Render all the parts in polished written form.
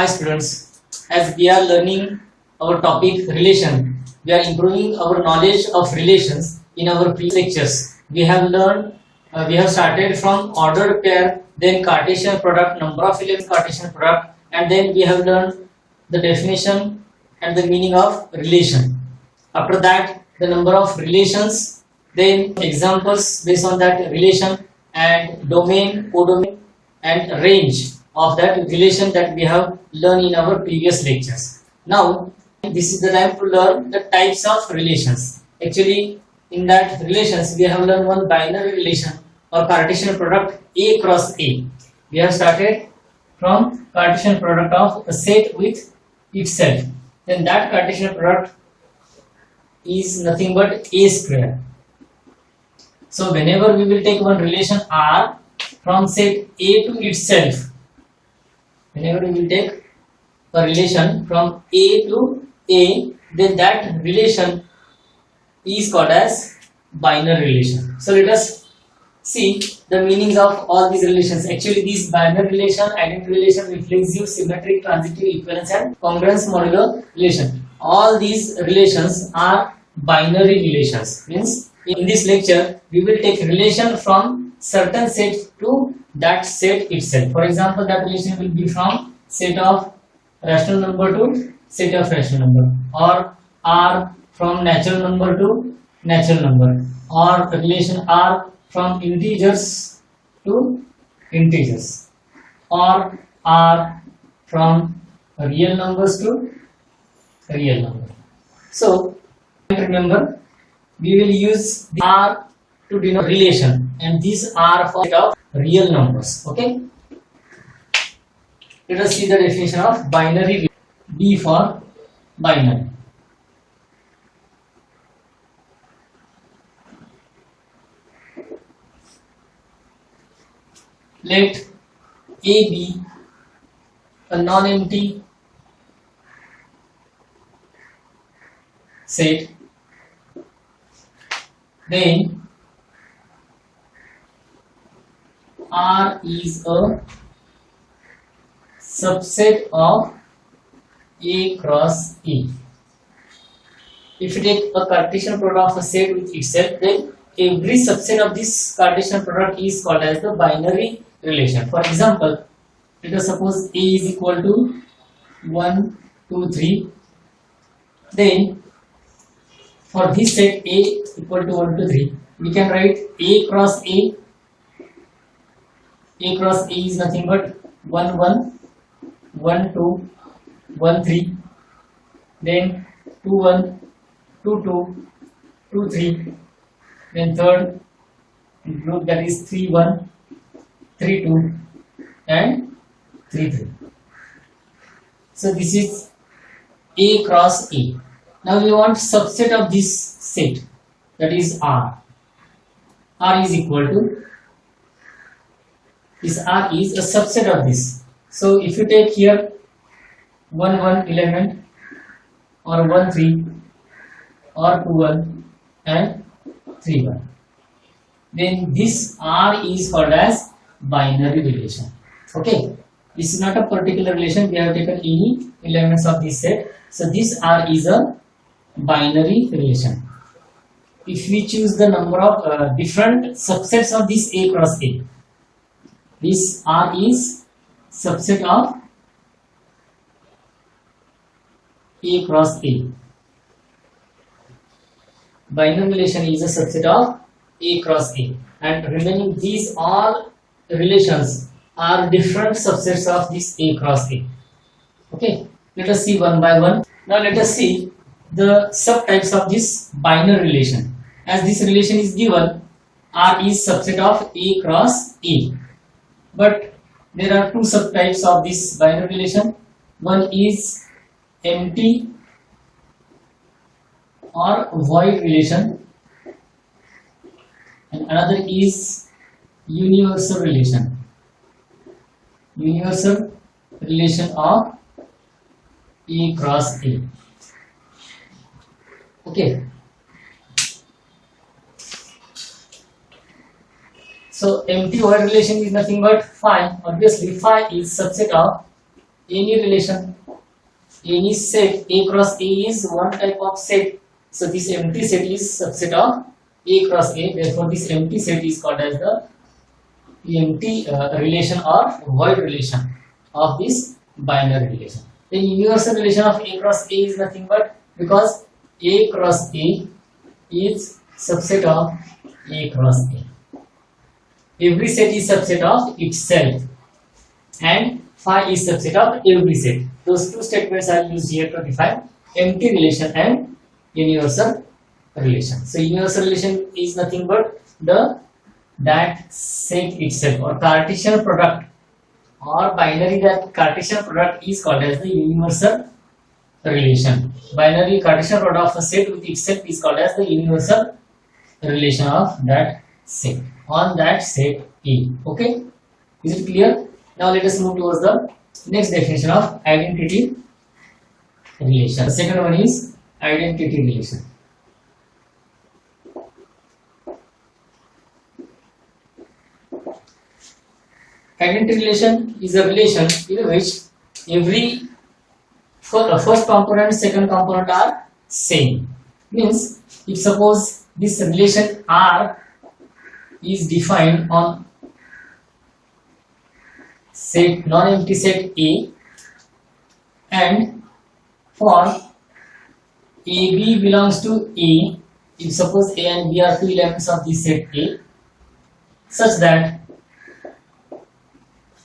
Hi students, as we are learning our topic relation, we are improving our knowledge of relations in our previous lectures. We have started from ordered pair, then Cartesian product, number of elements Cartesian product, and then we have learned the definition and the meaning of relation. After that, the number of relations, then examples based on that relation, and domain, codomain, and range of that relation that we have learned in our previous lectures. Now, this is the time to learn the types of relations. Actually, in that relations, we have learned one binary relation or Cartesian product A cross A. We have started from Cartesian product of a set with itself. Then that Cartesian product is nothing but A square. So whenever we will take one relation R from set A to itself, whenever we will take a relation from A to A, then that relation is called as binary relation. So let us see the meanings of all these relations. Actually, this binary relation, identity relation, reflexive, symmetric, transitive, equivalence, and congruence modular relation. All these relations are binary relations. Means in this lecture, we will take relation from certain set to that set itself. For example, that relation will be from set of rational number to set of rational number, or R from natural number to natural number, or relation R from integers to integers, or R from real numbers to real number. So remember, we will use the R to denote relation, and these are for set of real numbers. Okay, let us see the definition of binary. B for binary. Let A be a non-empty set, then R is a subset of A cross A. If you take a Cartesian product of a set with itself, then every subset of this Cartesian product is called as the binary relation. For example, let us suppose A is equal to 1, 2, 3. Then for this set A equal to 1, 2, 3, we can write A cross A. A cross A is nothing but 1, 1, 1, 2, 1, 3. Then 2, 1, 2, 2, 2, 3. Then third group, that is 3, 1, 3, 2, and 3, 3. So this is A cross A. Now we want subset of this set, that is R. R is equal to, this R is a subset of this. So if you take here 1, 1 element, or 1, 3, or 2, 1, and 3, 1, then this R is called as binary relation. Okay, this is not a particular relation, we have taken any elements of this set. So this R is a binary relation. If we choose the number of different subsets of this A cross A, this R is subset of A cross A. Binary relation is a subset of A cross A, and remaining these all relations are different subsets of this A cross A. Okay, let us see one by one. Now let us see the subtypes of this binary relation. As this relation is given, R is subset of A cross A. But there are two subtypes of this binary relation. One is empty or void relation, and another is universal relation. Universal relation of A cross A. Okay. So empty void relation is nothing but phi. Obviously, phi is subset of any relation, any set. A cross A is one type of set. So this empty set is subset of A cross A. Therefore, this empty set is called as the empty relation or void relation of this binary relation. The universal relation of A cross A is nothing but, because A cross A is subset of A cross A. Every set is subset of itself, and phi is subset of every set. Those two statements are used here to define empty relation and universal relation. So universal relation is nothing but that set itself, or Cartesian product or binary, that Cartesian product is called as the universal relation. Binary Cartesian product of a set with itself is called as the universal relation of that set on that set A. Okay, is it clear? Now let us move towards the next definition of identity relation. The second one is identity relation. Identity relation is a relation in which every first component and second component are same. Means, if suppose this relation R is defined on set non-empty set A, and for AB belongs to A, if suppose A and B are two elements of this set A, such that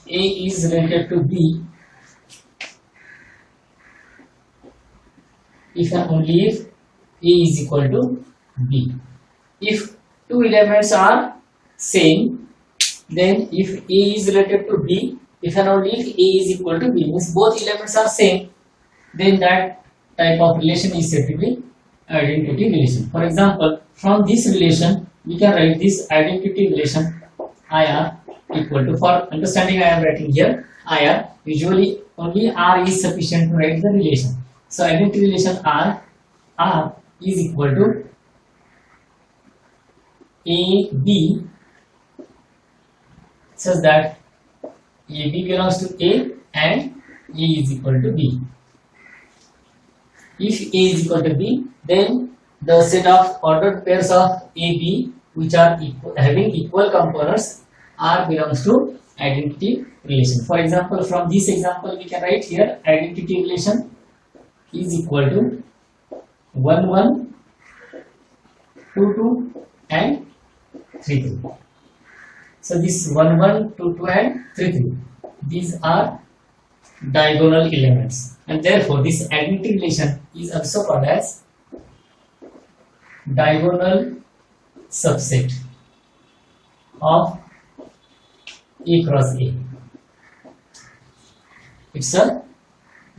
A is related to B if and only if A is equal to B. If two elements are same, then if A is related to B, if and only if A is equal to B, means both elements are same, then that type of relation is said to be identity relation. For example, from this relation we can write this identity relation IR equal to, for understanding I am writing here IR, usually only R is sufficient to write the relation. So identity relation R is equal to AB such that AB belongs to A and A is equal to B. If A is equal to B, then the set of ordered pairs of AB which are having equal components R belongs to identity relation. For example, from this example we can write here identity relation is equal to 1 1, 2 2 and 3 3. So this 1 1, 2 2 and 3 3, these are diagonal elements, and therefore this identity relation is also called as diagonal subset of A cross A. It's a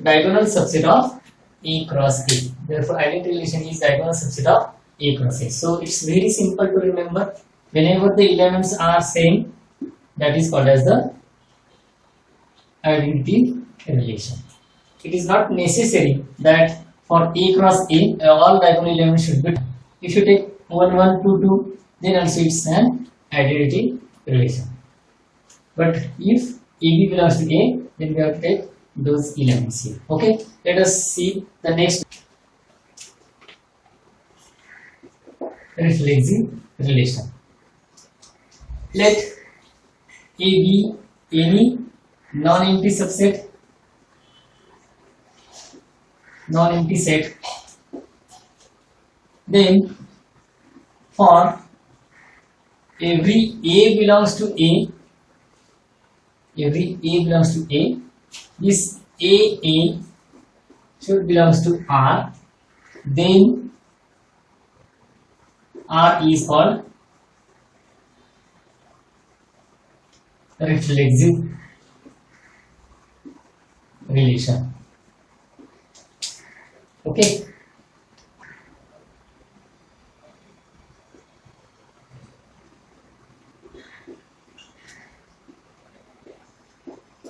diagonal subset of A cross A. Therefore, identity relation is diagonal subset of A cross A. So it's very simple to remember. Whenever the elements are same, that is called as the identity relation. It is not necessary that for A cross A, all diagonal elements should be. If you take 1 1 2 2, then also it's an identity relation. But if AB belongs to A, then we have to take those elements here. Okay, let us see the next reflexive relation. Let A be any non-empty subset, non-empty set, then for every A belongs to A, every A belongs to A, this AA should belongs to R, then R is called reflexive relation. Okay.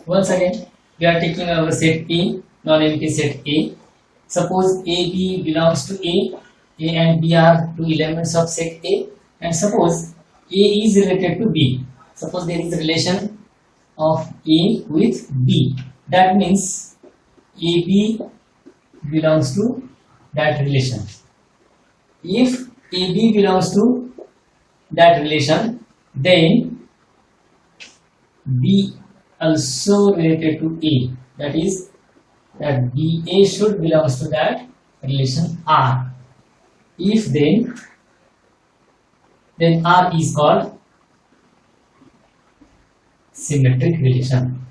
Once again, we are taking our set A, non-empty set A. Suppose AB belongs to A and B are two elements of set A, and suppose A is related to B. Suppose there is a relation of A with B. that means AB belongs to that relation. If AB belongs to that relation, then B also related to A. That is, that BA should belongs to that relation R. If then R is called symmetric relation.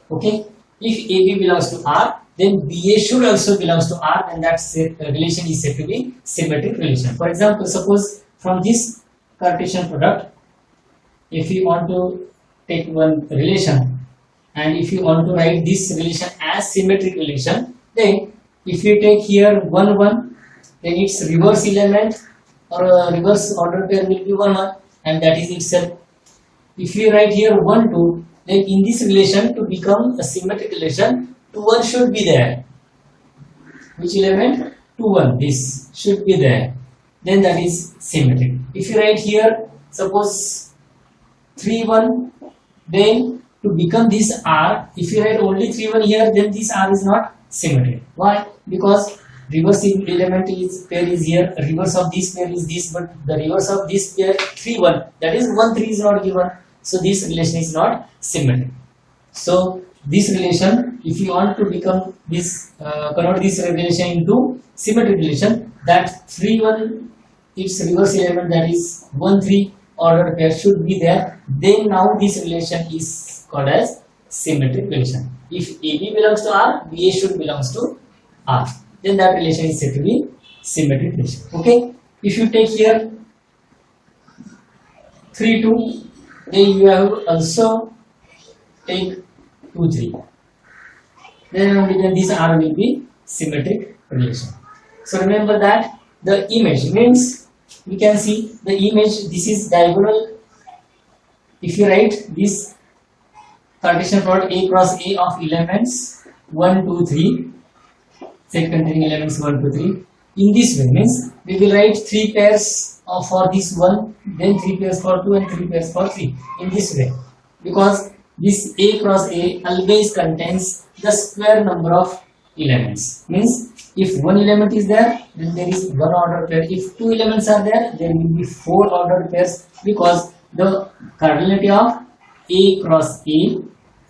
Okay. If AB belongs to R, then BA should also belongs to R, and that relation is said to be symmetric relation. For example, suppose from this Cartesian product, if you want to take one relation, and if you want to write this relation as symmetric relation, then if you take here 1 1, then its reverse element or reverse order pair will be 1 1, and that is itself. If you write here 1 2, then in this relation, to become a symmetric relation, 2 1 should be there. Which element? 2 1. This should be there. Then that is symmetric. If you write here, suppose 3 1, then to become this R, if you write only 3 1 here, then this R is not symmetric. Why? Because reverse element is pair is here, reverse of this pair is this, but the reverse of this pair 3 1, that is 1 3 is not given. So this relation is not symmetric. So this relation, if you want to become this, convert this relation into symmetric relation, that 3 1, its reverse element, that is 1 3 ordered pair should be there. Then now this relation is called as symmetric relation. If AB belongs to R, BA should belongs to R. Then that relation is said to be symmetric relation. Okay. If you take here 3 2, then you have also take 2 3. Then only then this R will be symmetric relation. So remember that the image means we can see the image. This is diagonal. If you write this Cartesian product A cross A of elements 1 2 3, set containing elements 1 2 3, in this way means we will write 3 pairs for this one, then 3 pairs for 2 and 3 pairs for 3 in this way, because this A cross A always contains the square number of elements. Means if one element is there, then there is one ordered pair. If 2 elements are there, there will be 4 ordered pairs, because the cardinality of A cross A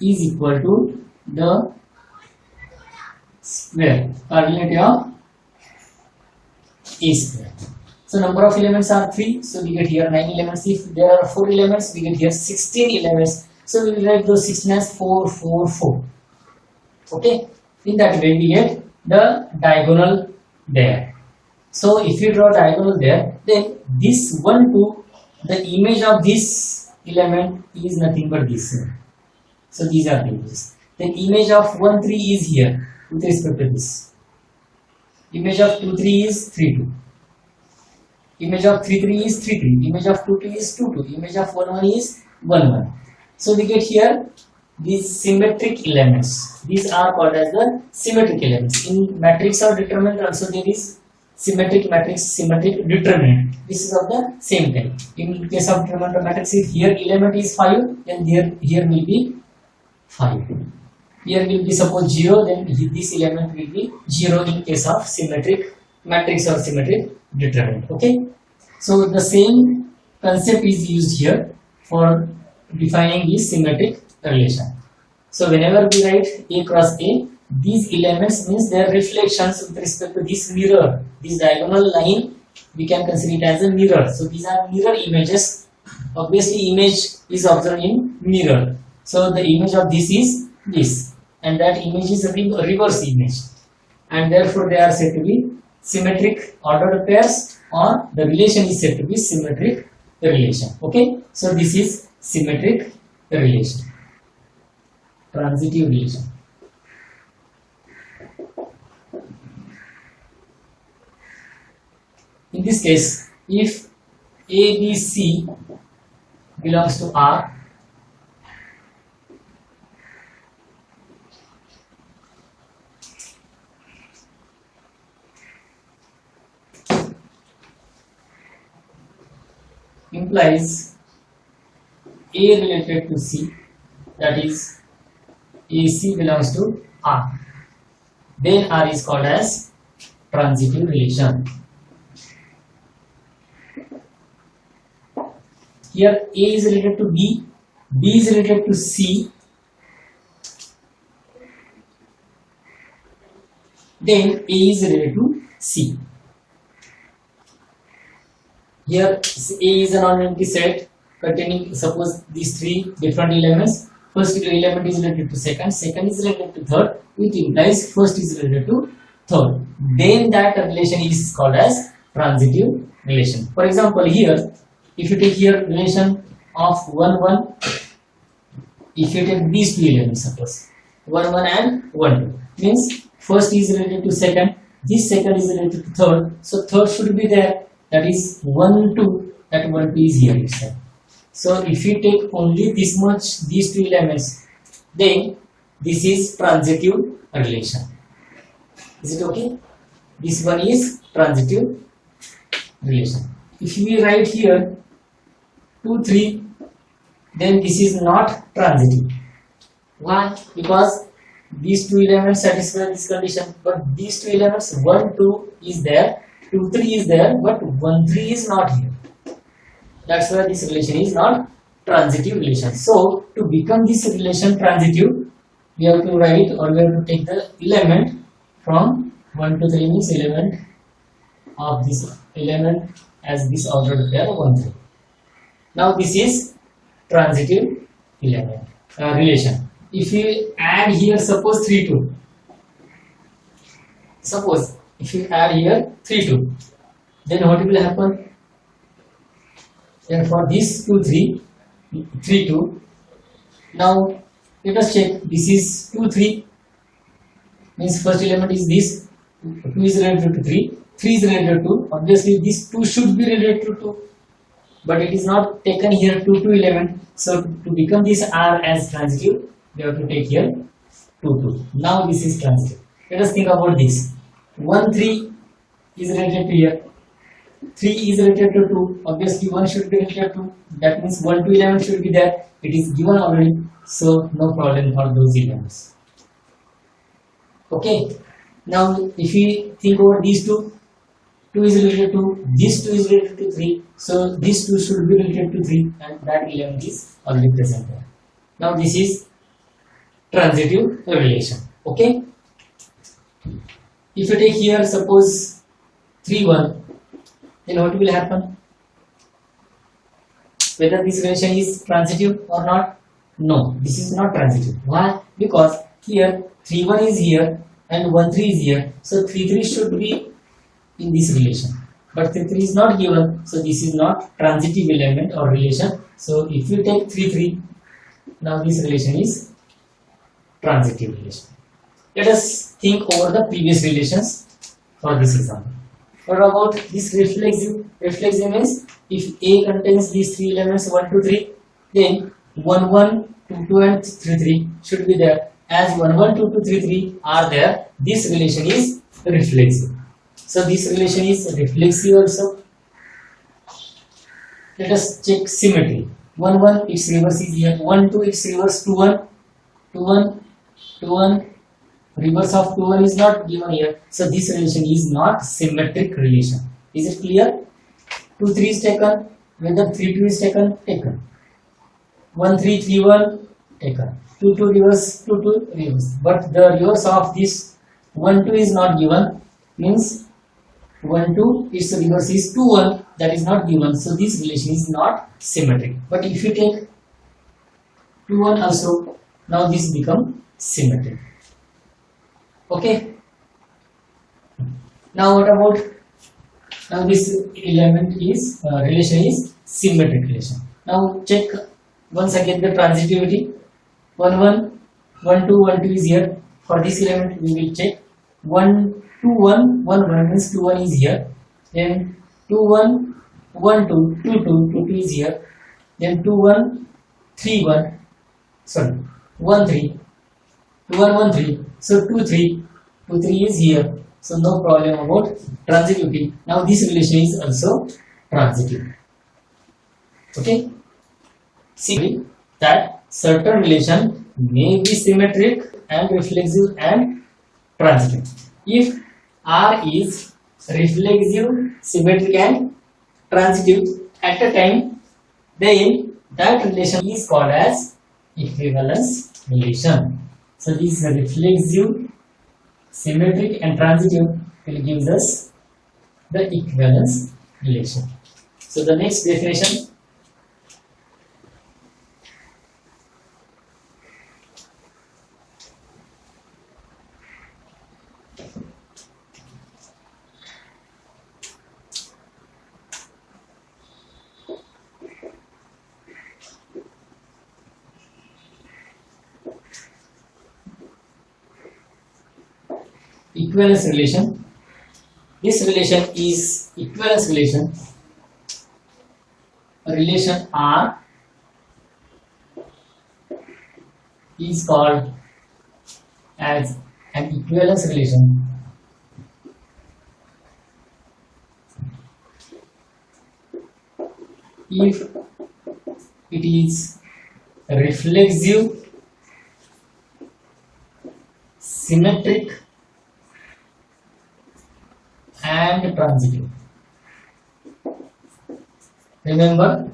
is equal to the square cardinality of A square. So number of elements are 3, so we get here 9 elements. If there are 4 elements, we get here 16 elements. So we will write those 16 as 4 4 4. Okay. In that way we get the diagonal there. So if you draw diagonal there, then this 1 2, the image of this element is nothing but this. So these are the images. The image of 1 3 is here with respect to this. Image of 2 3 is 3 2. Image of 3 3 is 3 3. Image of 2 2 is 2 2. Image of 1 1 is 1 1. So we get here these symmetric elements. These are called as the symmetric elements. In matrix or determinant also there is symmetric matrix, symmetric determinant. This is of the same type. In case of determinant or matrix, if here element is 5, then here will be 5. Here will be suppose 0, then this element will be 0 in case of symmetric matrix or symmetric determinant. Okay. So the same concept is used here for defining this symmetric relation. So whenever we write A cross A, these elements means their reflections with respect to this mirror. This diagonal line we can consider it as a mirror. So these are mirror images. Obviously image is observed in mirror. So the image of this is this, and that image is a reverse image, and therefore they are said to be symmetric ordered pairs, or the relation is said to be symmetric relation. Okay. So this is symmetric relation, transitive relation. In this case, if ABC belongs to R, implies A A related to C, that is AC belongs to R, then R is called as transitive relation. Here A is related to B, B is related to C, then A is related to C. Here A is an non-empty set containing, suppose, these three different elements. First element is related to second, second is related to third, which implies first is related to third. Then that relation is called as transitive relation. For example, here, if you take here relation of 1, 1, if you take these two elements, suppose 1, 1 and 1, 2, means first is related to second, this second is related to third, so third should be there, that is 1, 2, that 1, 2 is here itself. So if you take only this much, these two elements, then this is transitive relation. Is it okay? This one is transitive relation. If we write here 2, 3, then this is not transitive. Why? Because these two elements satisfy this condition, but these two elements 1, 2 is there, 2, 3 is there, but 1, 3 is not here. That's why this relation is not transitive relation. So to become this relation transitive, we have to write, or we have to take the element from 1 to 3 means element of this element as this ordered pair 1, 3. Now this is transitive element relation. If you add here, suppose 3, 2. Suppose if you add here 3, 2, then what will happen? Then for this 2, 3, 3, 2. Now let us check. This is 2, 3. Means first element is this. 2 is related to 3. 3 is related to. Obviously, this 2 should be related to 2. But it is not taken here 2, 2 element. So to become this R as transitive, we have to take here 2, 2. Now this is transitive. Let us think about this. 1, 3 is related to here. 3 is related to 2. Obviously 1 should be related to. That means 1 to 11 should be there. It is given already. So no problem for those elements. Okay. Now if we think over these two, 2 is related to, this 2 is related to 3. So this 2 should be related to 3 and that element is already present there. Now this is transitive relation. Okay. If you take here, suppose 3, 1, then what will happen? Whether this relation is transitive or not? No, this is not transitive. Why? Because here 3, 1 is here and 1, 3 is here. So 3, 3 should be in this relation. But 3, 3 is not given. So this is not transitive element or relation. So if you take 3, 3, now this relation is transitive relation. Let us think over the previous relations for this example. What about this reflexive? Reflexive means if A contains these three elements 1, 2, 3, then 1, 1, 2, 2 and 3, 3 should be there. As 1, 1, 2, 2, 3, 3 are there, this relation is reflexive. So this relation is reflexive also. Let us check symmetry. 1, 1, its reverse is here. 1, 2, its reverse 2, 1, 2, 1, 2, 1. Reverse of 2, 1 is not given here. So this relation is not symmetric relation. Is it clear? 2, 3 is taken. Whether 3, 2 is taken, taken. 1, 3, 3, 1, taken. 2, 2 reverse, 2, 2 reverse. But the reverse of this 1, 2 is not given. Means 1, 2, its reverse is 2, 1. That is not given. So this relation is not symmetric. But if you take 2, 1 also, now this become symmetric. Okay. Now what about, now this element is relation is symmetric relation. Now check once again the transitivity. 1, 1, 1, 2, 1, 2 is here. For this element we will check 1, 2, 1, 1, 1 means 2, 1 is here. Then 2, 1, 1, 2, 2, 2, 2, 2 is here. Then 2, 1, 3, 1, sorry, 1, 3, 2, 1, 1, 3. So 2, 3, 2, 3 is here. So no problem about transitivity. Now this relation is also transitive. Okay. See that certain relation may be symmetric and reflexive and transitive. If R is reflexive, symmetric and transitive at a time, then that relation is called as equivalence relation. So this reflexive, symmetric and transitive will give us the equivalence relation. So the next definition, equivalence relation. This relation is equivalence relation. A relation R is called as an equivalence relation. If it is reflexive, symmetric and transitive. Remember,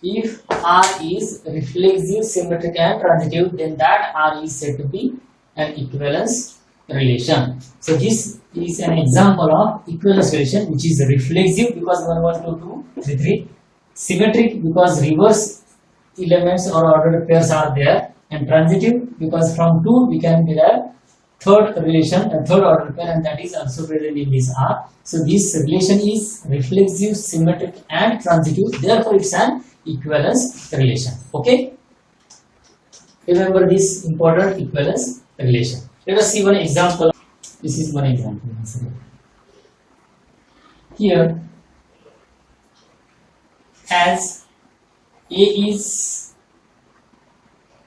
if R is reflexive, symmetric and transitive, then that R is said to be an equivalence relation. So this is an example of equivalence relation, which is reflexive because 1, 1, 2, 2, 3, 3, symmetric because reverse elements or ordered pairs are there, and transitive because from 2 we can get a third relation, a third order pair, and that is also present in this R. So this relation is reflexive, symmetric and transitive, therefore it's an equivalence relation. Okay, remember this important equivalence relation. Let us see one example. This is one example. Here, as A is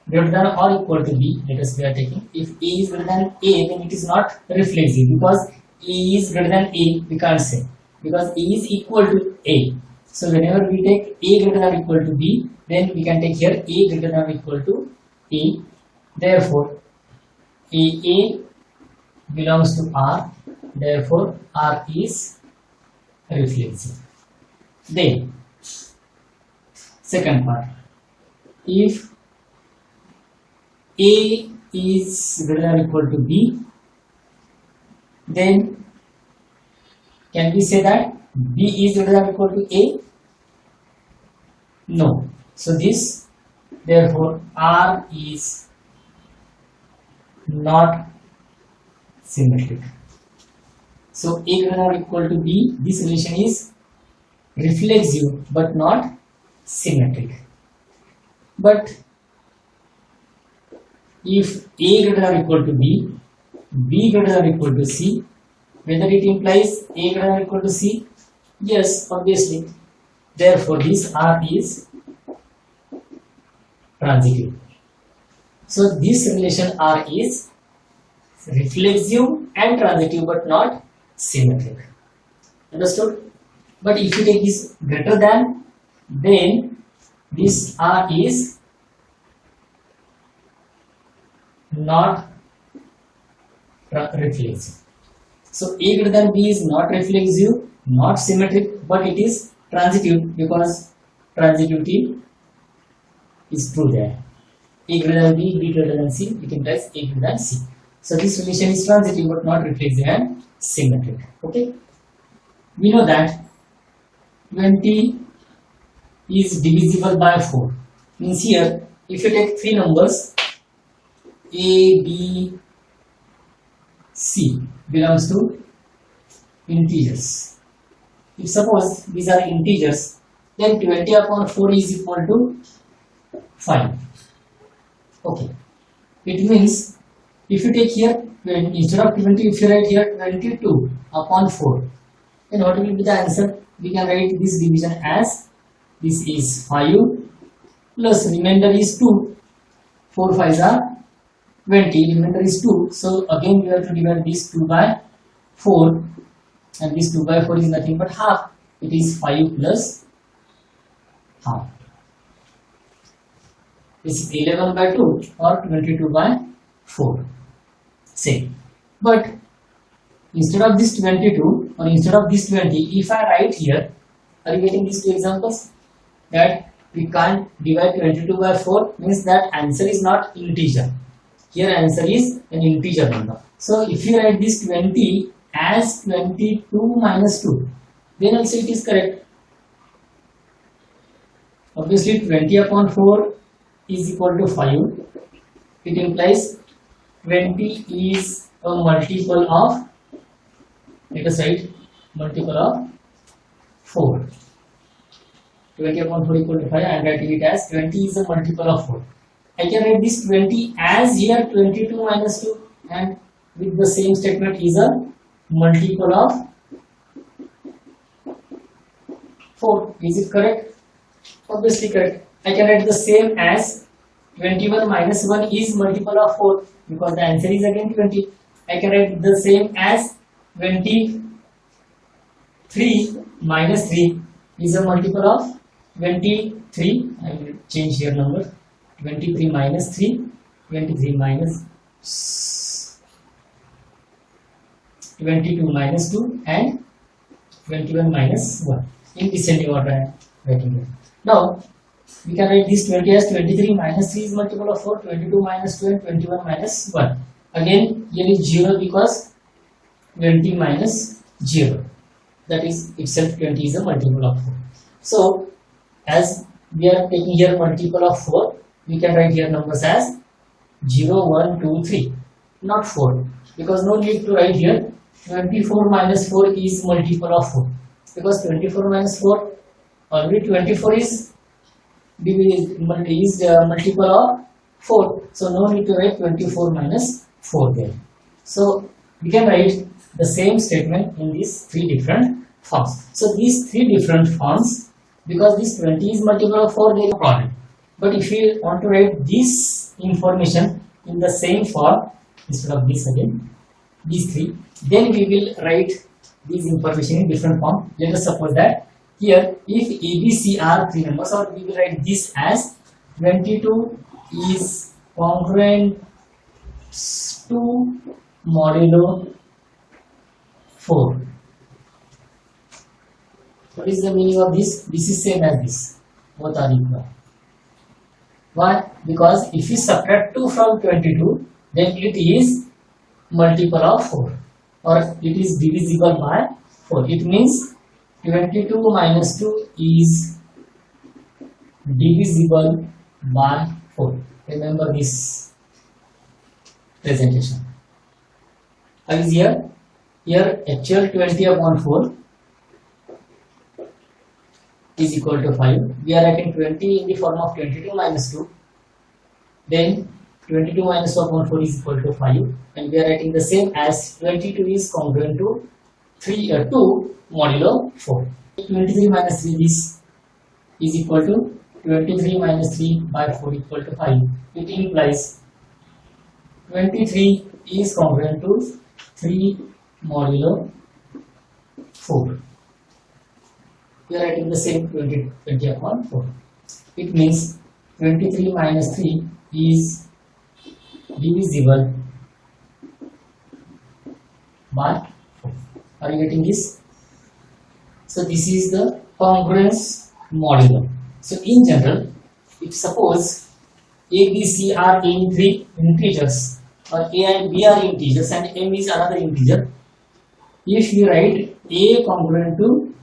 greater than or equal to B, let us we are taking, if A is greater than A, then it is not reflexive because A is greater than A, we can't say, because A is equal to A. So whenever we take A greater than or equal to B, then we can take here A greater than or equal to A. Therefore, A belongs to R, therefore R is reflexive. Then, second part, if A is greater than or equal to B, then can we say that B is greater than or equal to A? No. So this, therefore R is not symmetric. So A greater than or equal to B, this relation is reflexive but not symmetric. But if A greater than or equal to B, B greater than or equal to C, whether it implies A greater than or equal to C? Yes, obviously. Therefore, this R is transitive. So this relation R is reflexive and transitive but not symmetric. Understood? But if you take this greater than, then this R is not reflexive. So A greater than B is not reflexive, not symmetric, but it is transitive because transitivity is true there. A greater than B, B greater than C, it implies A greater than C. So this relation is transitive but not reflexive and symmetric. Okay. We know that 20 is divisible by 4. Means here, if you take three numbers, A, B, C belongs to integers. If suppose these are integers, then 20 upon 4 is equal to 5. Okay. It means if you take here, instead of 20, if you write here 22 upon 4, then what will be the answer? We can write this division as this is 5 plus remainder is 2. 4 5s are 20, remainder is 2. So again we have to divide this 2 by 4, and this 2 by 4 is nothing but half. It is 5 plus half. This is 11 by 2 or 22 by 4. Same. But instead of this 22 or instead of this 20, if I write here, are you getting these two examples? That we can't divide 22 by 4 means that answer is not integer. Here answer is an integer number. So if you write this 20 as 22 minus 2, then also it is correct. Obviously 20 upon 4 is equal to 5. It implies 20 is a multiple of, let us write multiple of 4. 20 upon 4 equal to 5. I am writing it as 20 is a multiple of 4. I can write this 20 as here 22 minus 2 and with the same statement is a multiple of 4. Is it correct? Obviously correct. I can write the same as 21 minus 1 is multiple of 4 because the answer is again 20. I can write the same as 23 minus 3 is a multiple of 23. I will change here number. 23 minus 3, 23 minus 22 minus 2 and 21 minus 1 in descending order I am writing here. Now we can write this 20 as 23 minus 3 is multiple of 4, 22 minus 2 and 21 minus 1. Again here is 0 because 20 minus 0, that is itself 20 is a multiple of 4. So as we are taking here multiple of 4, we can write here numbers as 0, 1, 2, 3, not 4, because no need to write here 24 minus 4 is multiple of 4, because 24 minus 4 already 24 is multiple of 4, so no need to write 24 minus 4 there. So we can write the same statement in these three different forms. So these three different forms, because this 20 is multiple of 4, there is no problem. But if we want to write this information in the same form, instead of this again, these three, then we will write this information in different form. Let us suppose that here, if A, B, C are three numbers, or we will write this as 22 is congruent to modulo 4. What is the meaning of this? This is same as this. Both are equal. Why? Because if we subtract 2 from 22, then it is multiple of 4 or it is divisible by 4. It means 22 minus 2 is divisible by 4. Remember this presentation. How is here? Here actual 20 upon 4 is equal to 5. We are writing 20 in the form of 22 minus 2. Then 22 minus 2 upon 4 is equal to 5. And we are writing the same as 22 is congruent to 2 modulo 4. 23 minus 3 is equal to 23 minus 3 by 4 equal to 5. It implies 23 is congruent to 3 modulo 4. We are writing the same 20 upon 4. It means 23 minus 3 is divisible by 4. Are you getting this? So this is the congruence modulo. So in general, if suppose A, B, C are in three integers, or A and B are integers and M is another integer, if you write A congruent to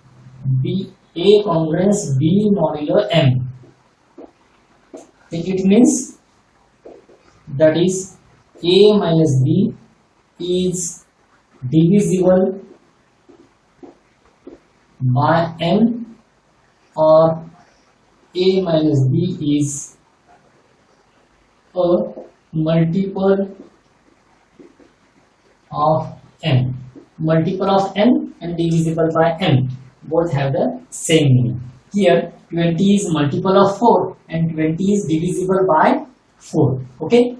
B, A congruence B modulo M, then it means that is A minus B is divisible by M, or A minus B is a multiple of M. Multiple of M and divisible by M both have the same meaning. Here 20 is multiple of 4 and 20 is divisible by 4. Okay.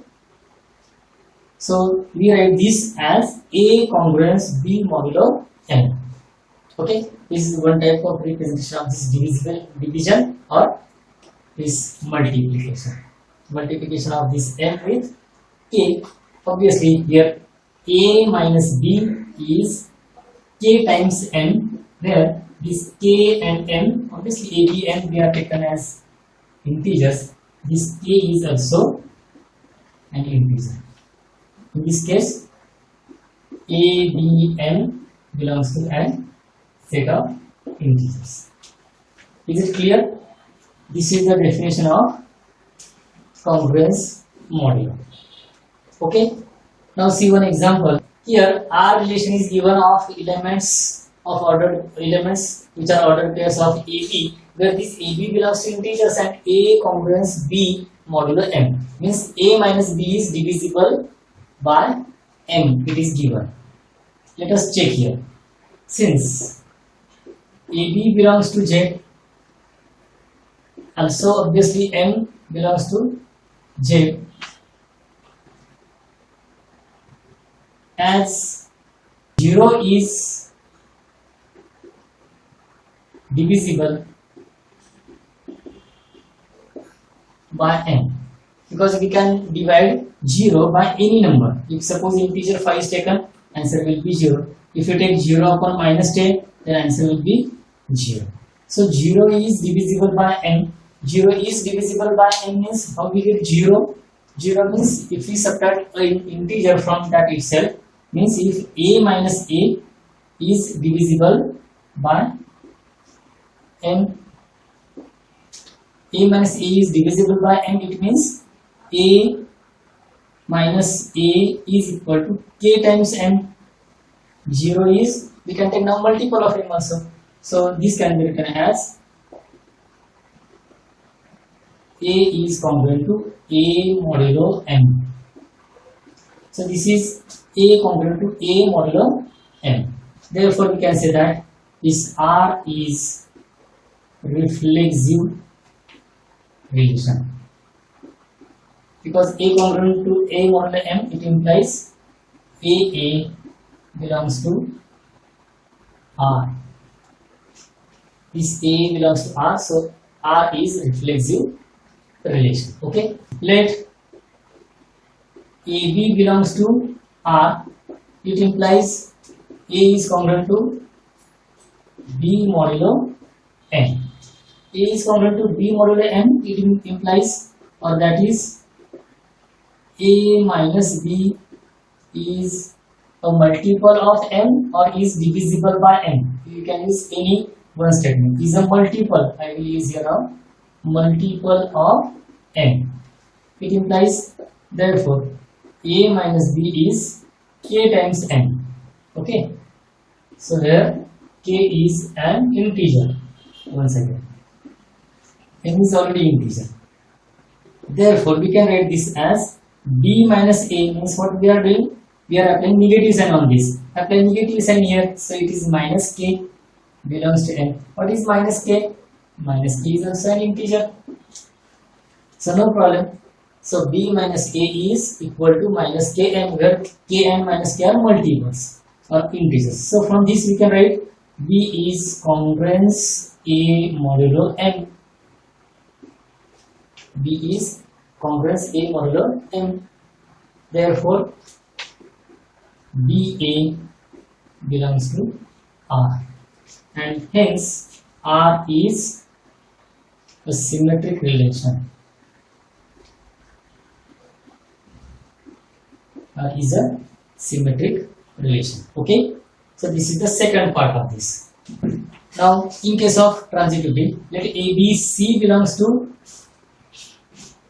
So we write this as A congruence B modulo M. Okay. This is one type of representation of this divisible division or this multiplication. multiplication of this m with k. Obviously here a minus b is k times m. There this k and m, obviously a, b, n they are taken as integers. This k is also an integer. In this case a, b, n belongs to a set of integers. Is it clear? This is the definition of congruence modulo. Okay. Now see one example. Here R relation is given of elements of ordered elements which are ordered pairs of AB, where this AB belongs to integers and A congruence B modulo M. Means A minus B is divisible by M. It is given. Let us check here. Since AB belongs to Z, also obviously M belongs to Z, as 0 is divisible by n, because we can divide 0 by any number. If suppose integer 5 is taken, answer will be 0. If you take 0 upon minus 10, then answer will be 0. So 0 is divisible by n. 0 is divisible by n means how we get 0? 0 means if we subtract an integer from that itself, means if a minus a is divisible by n, a minus a is divisible by n, it means a minus a is equal to k times n. 0 is, we can take now multiple of m also. So this can be written as a is congruent to a modulo m. So this is a congruent to a modulo m. Therefore we can say that this R is reflexive relation. Because a congruent to a modulo m, it implies a belongs to R. This a belongs to R, so R is reflexive relation. Okay, let AB belongs to R, it implies A is congruent to B modulo M. A is congruent to B modulo M, it implies, or that is A minus B is a multiple of M or is divisible by M. You can use any one statement. Is a multiple, I will use here a multiple of M. It implies, therefore A minus B is K times M. Okay, so here K is an integer. Once again, M is already integer. Therefore we can write this as B minus A. Means what we are doing? We are applying negative sign on this. Apply negative sign here, so it is minus K belongs to M. What is minus K? Minus K is also an integer. So no problem. So B minus A is equal to minus Km, where K and minus K are multiples or integers. So from this we can write B is congruence A modulo M. B is congruence A modulo M. Therefore BA belongs to R, and hence R is a symmetric relation. Is a symmetric relation. Okay, so this is the second part of this. Now in case of transitivity, let A, B, C belongs to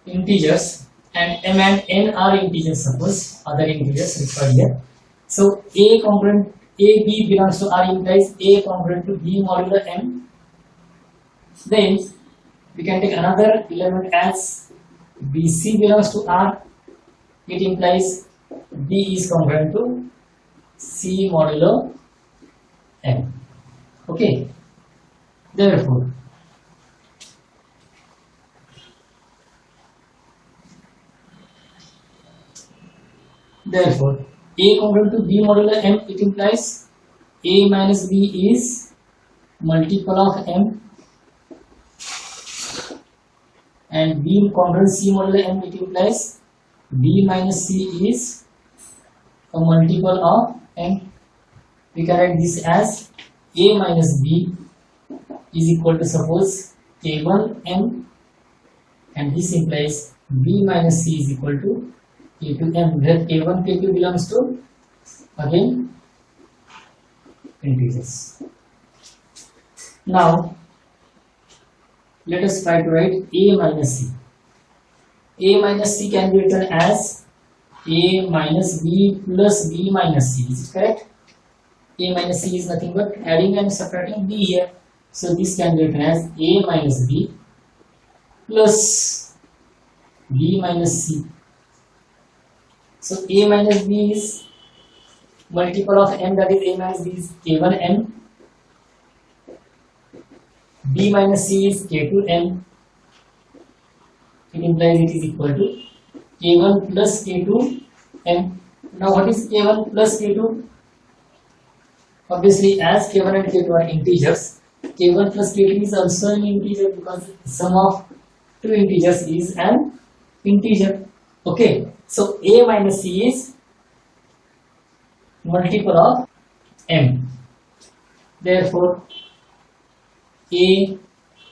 integers and M and N are integers, suppose other integers required here. So A congruent A, B belongs to R implies A congruent to B modulo M. Then we can take another element as BC belongs to R. It implies B is congruent to C modulo M. Okay, therefore A congruent to B modulo M, it implies A minus B is multiple of M. and B incongruent C modulo M, it implies B minus C is a multiple of M. We can write this as A minus B is equal to suppose K1M, and this implies B minus C is equal to K2M, where K1 K2 belongs to again integers. Now let us try to write A minus C. A minus C can be written as A minus B plus B minus C. Is it correct? A minus C is nothing but adding and subtracting B here. So this can be written as A minus B plus B minus C. So A minus B is multiple of M, that is A minus B is K1M. B minus C is K2M. It implies it is equal to K1 plus K2M. Now what is K1 plus K2? Obviously, as K1 and K2 are integers, K1 plus K2 is also an integer because sum of two integers is an integer. Okay, so A minus C is multiple of M. Therefore, A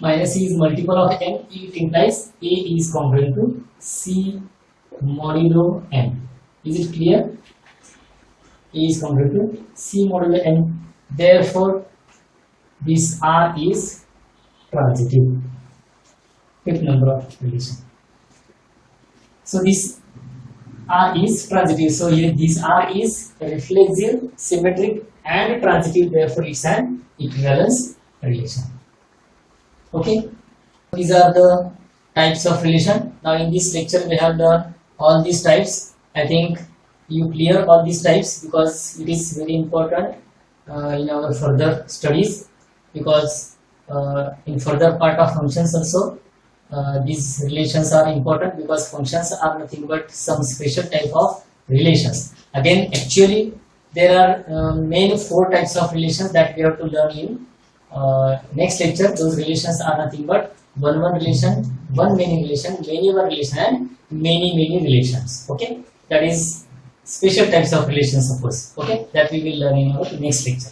minus C is multiple of M. It implies A is congruent to C modulo M. Is it clear? A is congruent to C modulo M. Therefore, this R is transitive. Fifth number of relation. So this R is transitive. So here this R is reflexive, symmetric, and transitive. Therefore, it's an equivalence relation. Okay. These are the types of relation. Now in this lecture we have done all these types. I think you clear all these types because it is very important in our further studies, because in further part of functions also these relations are important, because functions are nothing but some special type of relations. Again, actually there are main 4 types of relations that we have to learn in next lecture. Those relations are nothing but one-one relation, one-many relation, many-one relation, and many-many relations. Okay, that is special types of relations, suppose. Okay, that we will learn in our next lecture.